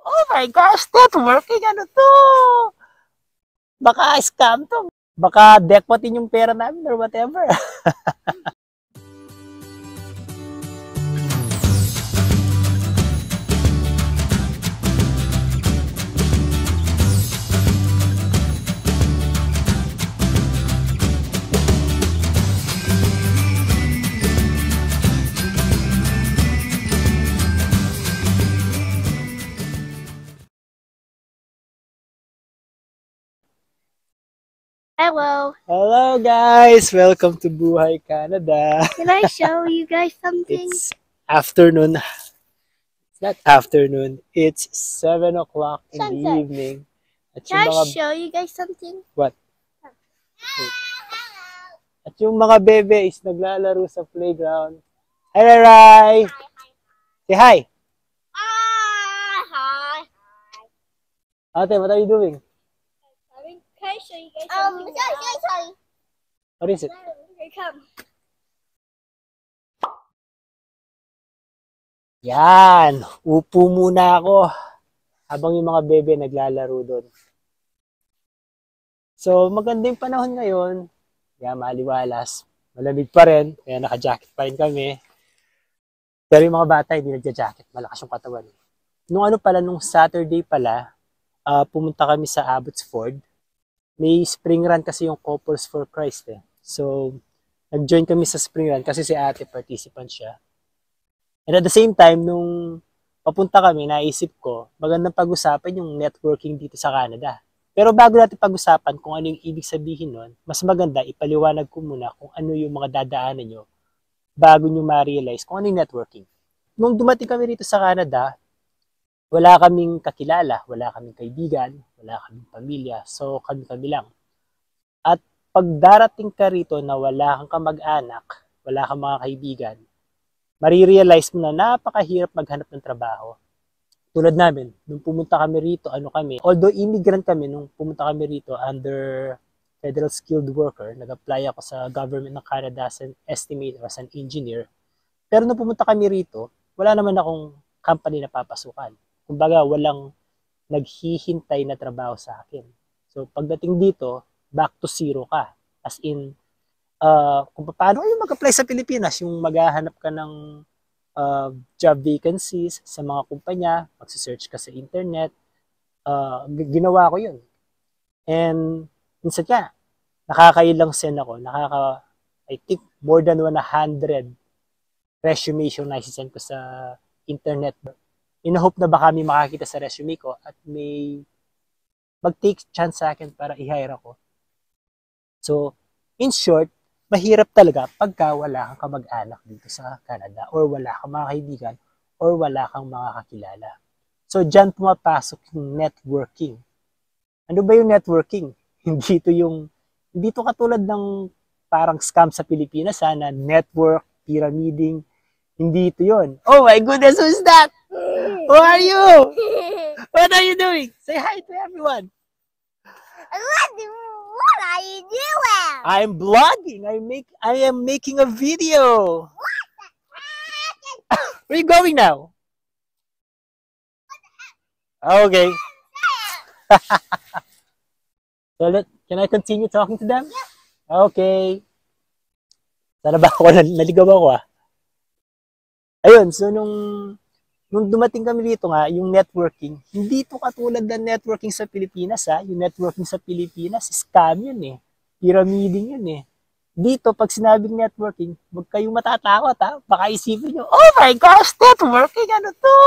Oh my gosh, networking, ano to? Baka scam to. Baka dekwatin yung pera namin or whatever. Hello. Hello guys! Welcome to Buhay Canada. Can I show you guys something? It's afternoon. It's not afternoon. It's 7 o'clock in the Sunset. evening. At Can yung I mga, show you guys something? what? At yung mga bebe is naglalaro sa playground. Hi, Rai! Say hi! Hi. Ate, what are you doing? Can I show you guys something? Sorry. What is it? Okay, come. Yan! Upo muna ako habang yung mga bebe naglalaro doon. So, maganda yung panahon ngayon. Yan, maliwalas. Malamig pa rin. Kaya naka-jacket pa rin kami. Pero yung mga bata, hindi nagja-jacket. Malakas yung katawan. Nung Saturday pala, pumunta kami sa Abbotsford. May spring run kasi yung Couples for Christ eh. So, nag-join kami sa spring run kasi si ate participant siya. And at the same time, nung papunta kami, naisip ko, magandang pag-usapan yung networking dito sa Canada. Pero bago natin pag-usapan kung ano yung ibig sabihin nun, mas maganda ipaliwanag ko muna kung ano yung mga dadaanan nyo bago nyo ma-realize kung ano yung networking. Nung dumating kami rito sa Canada, wala kaming kakilala, wala kaming kaibigan, wala kaming pamilya, so kami-kami lang. At pag darating ka rito na wala kang kamag-anak, wala kang mga kaibigan, marirealize mo na napakahirap maghanap ng trabaho. Tulad namin, nung pumunta kami rito, although immigrant kami, nung pumunta kami rito under Federal Skilled Worker, nag-apply ako sa government ng Canada as an estimator, as an engineer. Pero nung pumunta kami rito, wala naman akong company na papasukan. Kumbaga, walang naghihintay na trabaho sa akin. So, pagdating dito, back to zero ka. As in, kung paano kayo mag-apply sa Pilipinas, yung maghahanap ka ng job vacancies sa mga kumpanya, magsisearch ka sa internet, ginawa ko yun. And, minsan ka, nakakailang send ako, I think, more than 100 resume yung naisisend ko sa internet. In-hope na baka may makakita sa resume ko at may mag-take chance sa akin para i-hire ako. So, in short, mahirap talaga pagka wala kang kamag-anak dito sa Canada or wala kang mga kaibigan or wala kang mga kakilala. So, dyan pumapasok yung networking. Ano ba yung networking? Hindi to katulad ng parang scam sa Pilipinas na network, pyramiding. Hindi ito yun. Oh my goodness, who's that? Who are you? What are you doing? Say hi to everyone. What are you doing? I'm vlogging. I am making a video. Where are you going now? Okay. So can I continue talking to them? Okay. Sana ba ako naligaw ako Ayun, so nung dumating kami dito nga, yung networking, hindi to katulad ng networking sa Pilipinas Yung networking sa Pilipinas, scam yun Pyramiding yun Dito, pag sinabing networking, huwag kayong matatakot Baka isipin nyo, oh my gosh, networking, ano to?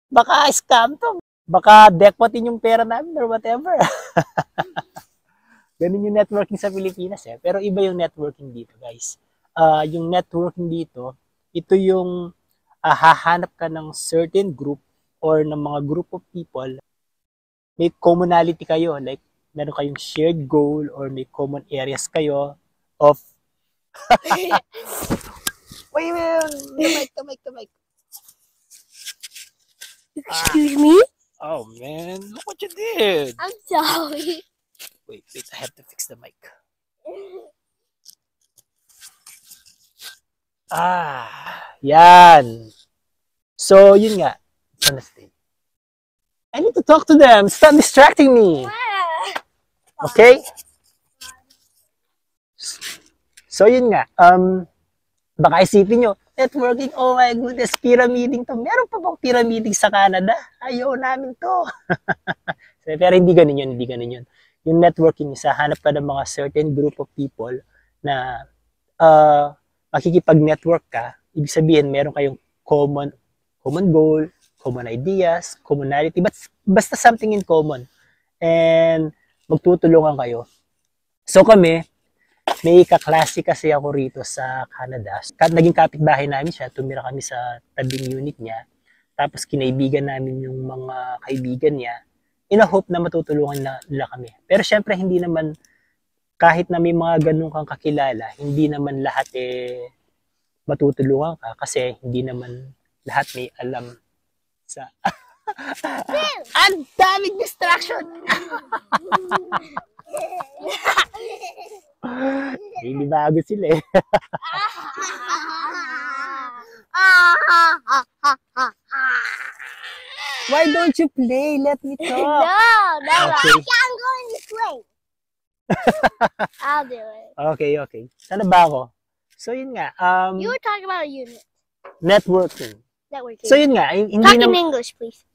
Baka scam to. Baka dekwatin yung pera namin or whatever. Ganun yung networking sa Pilipinas Pero iba yung networking dito, guys. Yung networking dito, ito yung hahanap ka ng certain group or ng mga group of people, may commonality kayo, like meron kayong shared goal or may common areas kayo of wait, the mic. Excuse me? Oh man, look what you did. I'm sorry. Wait, I have to fix the mic. Yan. So, yun nga. Sana stay. I need to talk to them. Stop distracting me. Okay? So, yun nga. Baka isipin nyo, networking, oh my goodness, pyramiding to. Meron pa bang pyramiding sa Canada? Ayaw namin to. Pero hindi ganun yun, hindi ganun yun. Yung networking, isa, hanap ka ng mga certain group of people na makikipag-network ka. Ibig sabihin, meron kayong common goal, common ideas, commonality, but basta something in common. And magtutulungan kayo. So kami, may kaklase kasi ako rito sa Canada. Naging kapitbahay namin siya, tumira kami sa tabing unit niya. Tapos kinaibigan namin yung mga kaibigan niya in a hope na matutulungan nila kami. Pero syempre hindi naman, kahit na may mga ganun kang kakilala, hindi naman lahat matutulungan ka kasi hindi naman lahat may alam sa... Ang daming distraction! Hindi bago sila eh. Why don't you play? Let me talk. No. Okay. I'm going to play. I'll do it. Okay. Sana ba ako? So yun nga, You were talking about a unit. networking. Networking. So yun nga, hindi Talk in naman, English, please.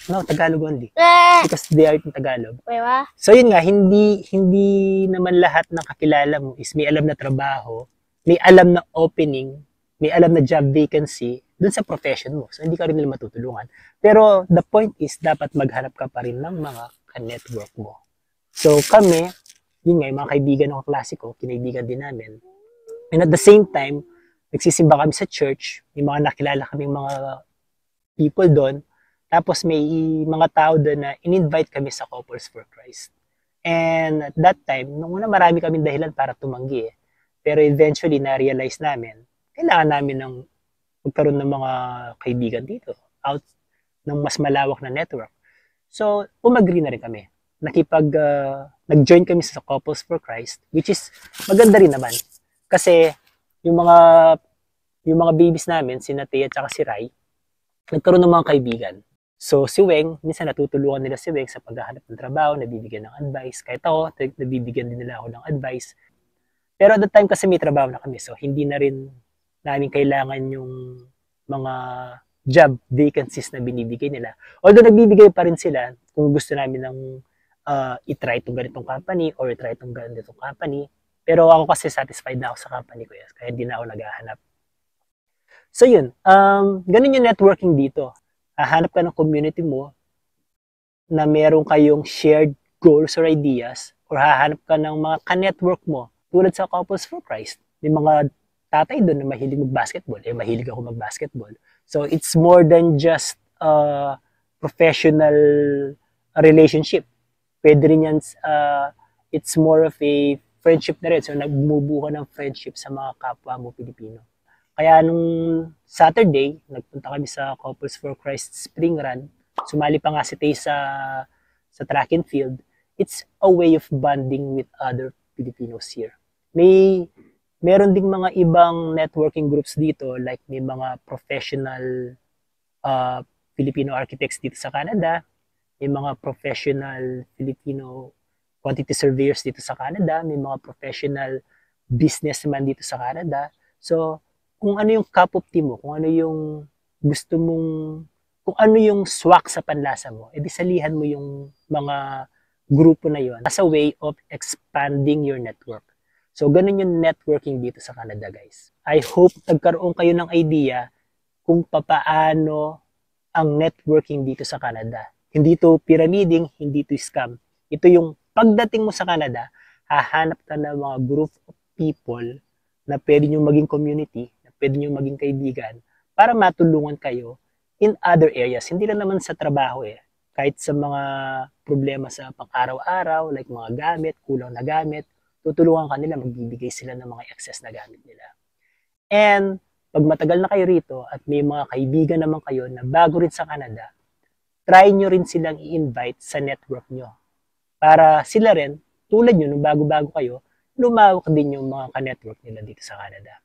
no, Tagalog only. Wait, Because they are in Tagalog. what? So yun nga, hindi naman lahat ng kakilala mo is may alam na trabaho, may alam na opening, may alam na job vacancy dun sa profession mo. So hindi ka rin nila matutulungan. Pero the point is, dapat maghanap ka pa rin ng mga ka-network mo. So kami, yun nga, yung mga kaibigan ng klase ko, kinaibigan din namin. And at the same time, nagsisimba kami sa church, may mga nakilala kaming mga people doon. Tapos may mga tao doon na in-invite kami sa Couples for Christ. And at that time, nung una marami kaming dahilan para tumanggi eh. Pero eventually na-realize namin, kailangan namin ng magkaroon ng mga kaibigan dito, out ng mas malawak na network. So, umagri na rin kami. Nag-join kami sa Couples for Christ, which is maganda rin naman. Kasi yung mga babies namin, si Natea at si Rai, nagkaroon ng mga kaibigan. So si Weng, minsan natutulungan nila si Weng sa paghahanap ng trabaho, nabibigyan ng advice. Kahit ako, nabibigyan din nila ako ng advice. Pero at the time kasi may trabaho na kami, so hindi na rin namin kailangan yung mga job vacancies na binibigay nila. Although nagbibigay pa rin sila kung gusto namin ng i-try itong ganitong company or i-try itong ganitong company. Pero ako kasi satisfied na ako sa company ko, yes, kaya hindi na ako naghahanap. So yun, ganun yung networking dito. Hahanap ka ng community mo na meron kayong shared goals or ideas, or hahanap ka ng mga ka-network mo tulad sa Couples for Christ. May mga tatay doon na mahilig mag-basketball. Mahilig ako mag-basketball. So it's more than just a professional relationship. Pwede rin yan, it's more of a friendship na rin. So nagbubuo ng friendship sa mga kapwa mo Pilipino. Kaya nung Saturday, nagpunta kami sa Couples for Christ Spring Run. Sumali pa nga si Tay sa track and field. It's a way of bonding with other Filipinos here. Meron ding mga ibang networking groups dito, like may mga professional Filipino architects dito sa Canada, may mga professional Filipino quantity surveyors dito sa Canada, may mga professional businessman dito sa Canada. So, kung ano yung cup of tea mo, kung ano yung gusto mong, kung ano yung swak sa panlasa mo, edi salihan mo yung mga grupo na yon as a way of expanding your network. So, ganun yung networking dito sa Canada, guys. I hope nagkaroon kayo ng idea kung papaano ang networking dito sa Canada. Hindi to pyramiding, hindi to scam. Ito yung pagdating mo sa Canada, hahanap ka ng mga group of people na pwede nyo maging community, pwede nyo maging kaibigan para matulungan kayo in other areas. Hindi lang naman sa trabaho Kahit sa mga problema sa pang-araw-araw, like mga gamit, kulang na gamit, tutulungan ka nila, magbibigay sila ng mga excess na gamit nila. And pag matagal na kayo rito at may mga kaibigan naman kayo na bago rin sa Canada, try nyo rin silang i-invite sa network nyo. Para sila rin, tulad nyo, nung bago-bago kayo, lumawak din yung mga ka-network nila dito sa Canada.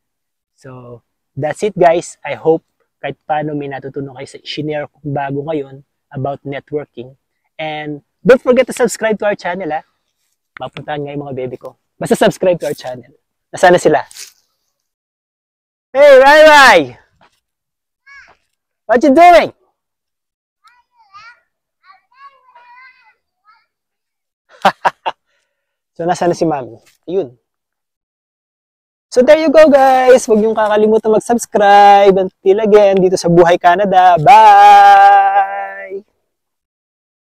So, that's it guys. I hope kahit paano may natutunan kayo sa shinare kung bago ngayon about networking. And don't forget to subscribe to our channel, ha. Mapuntahan nga yung mga baby ko. Basta subscribe to our channel. Nasaan na sila? Hey, Rai Rai! What you doing? So, nasaan na si Mami? Ayun. So, there you go, guys. Huwag niyong kakalimutan mag-subscribe. Until again, dito sa Buhay Canada. Bye!